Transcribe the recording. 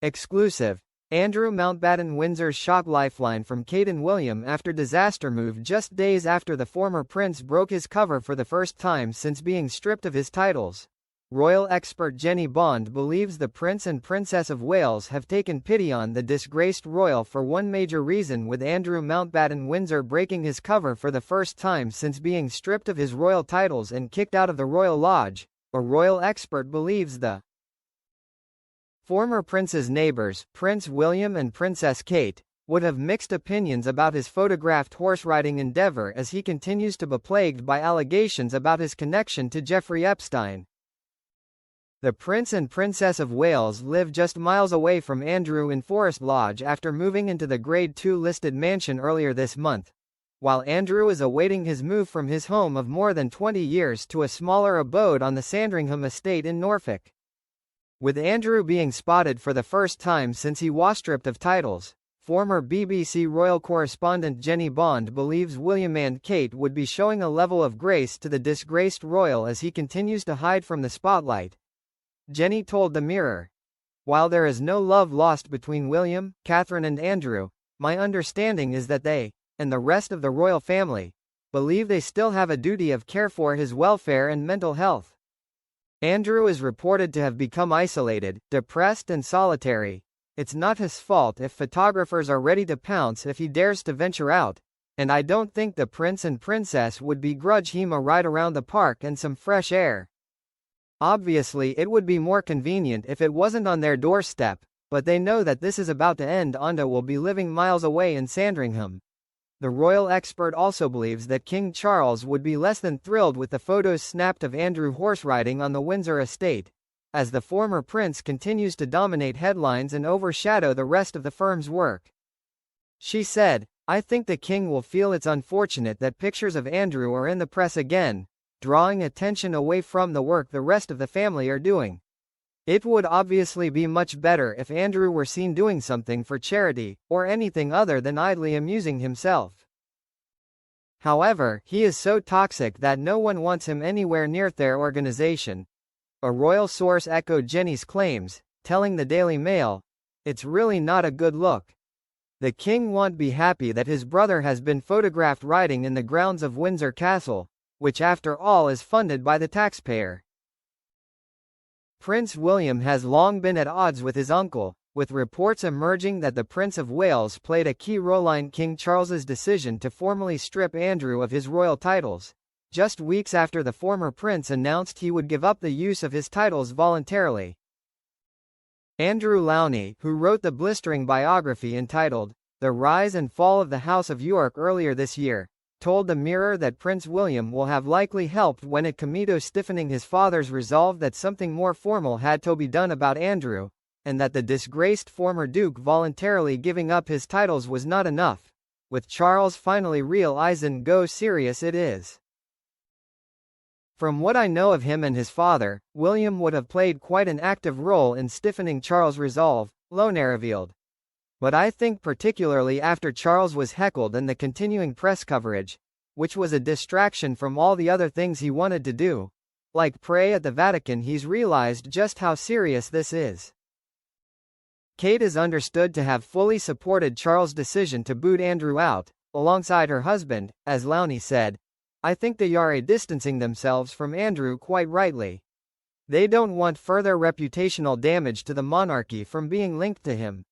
Exclusive. Andrew Mountbatten Windsor's shock lifeline from Kate and William after disaster move just days after the former prince broke his cover for the first time since being stripped of his titles. Royal expert Jenny Bond believes the Prince and Princess of Wales have taken pity on the disgraced royal for one major reason, with Andrew Mountbatten Windsor breaking his cover for the first time since being stripped of his royal titles and kicked out of the royal lodge. A royal expert believes the former prince's neighbors, Prince William and Princess Kate, would have mixed opinions about his photographed horse-riding endeavor as he continues to be plagued by allegations about his connection to Jeffrey Epstein. The Prince and Princess of Wales live just miles away from Andrew in Forest Lodge after moving into the Grade 2 listed mansion earlier this month, while Andrew is awaiting his move from his home of more than 20 years to a smaller abode on the Sandringham estate in Norfolk. With Andrew being spotted for the first time since he was stripped of titles, former BBC royal correspondent Jenny Bond believes William and Kate would be showing a level of grace to the disgraced royal as he continues to hide from the spotlight. Jenny told The Mirror, "While there is no love lost between William, Catherine and Andrew, my understanding is that they, and the rest of the royal family, believe they still have a duty of care for his welfare and mental health. Andrew is reported to have become isolated, depressed and solitary. It's not his fault if photographers are ready to pounce if he dares to venture out, and I don't think the prince and princess would begrudge him a ride around the park and some fresh air. Obviously it would be more convenient if it wasn't on their doorstep, but they know that this is about to end. Onda will be living miles away in Sandringham." The royal expert also believes that King Charles would be less than thrilled with the photos snapped of Andrew horse-riding on the Windsor estate, as the former prince continues to dominate headlines and overshadow the rest of the firm's work. She said, "I think the king will feel it's unfortunate that pictures of Andrew are in the press again, drawing attention away from the work the rest of the family are doing. It would obviously be much better if Andrew were seen doing something for charity, or anything other than idly amusing himself. However, he is so toxic that no one wants him anywhere near their organization." A royal source echoed Jenny's claims, telling the Daily Mail, "It's really not a good look. The king won't be happy that his brother has been photographed riding in the grounds of Windsor Castle, which after all is funded by the taxpayer." Prince William has long been at odds with his uncle, with reports emerging that the Prince of Wales played a key role in King Charles's decision to formally strip Andrew of his royal titles, just weeks after the former prince announced he would give up the use of his titles voluntarily. Andrew Lowney, who wrote the blistering biography entitled The Rise and Fall of the House of York earlier this year, told The Mirror that Prince William will have likely helped when it came to stiffening his father's resolve that something more formal had to be done about Andrew, and that the disgraced former duke voluntarily giving up his titles was not enough, with Charles finally realizing how serious it is. "From what I know of him and his father, William would have played quite an active role in stiffening Charles' resolve," Lowney revealed. "But I think particularly after Charles was heckled and the continuing press coverage, which was a distraction from all the other things he wanted to do, like pray at the Vatican, he's realized just how serious this is." Kate is understood to have fully supported Charles' decision to boot Andrew out, alongside her husband, as Lowney said, "I think they are distancing themselves from Andrew quite rightly. They don't want further reputational damage to the monarchy from being linked to him."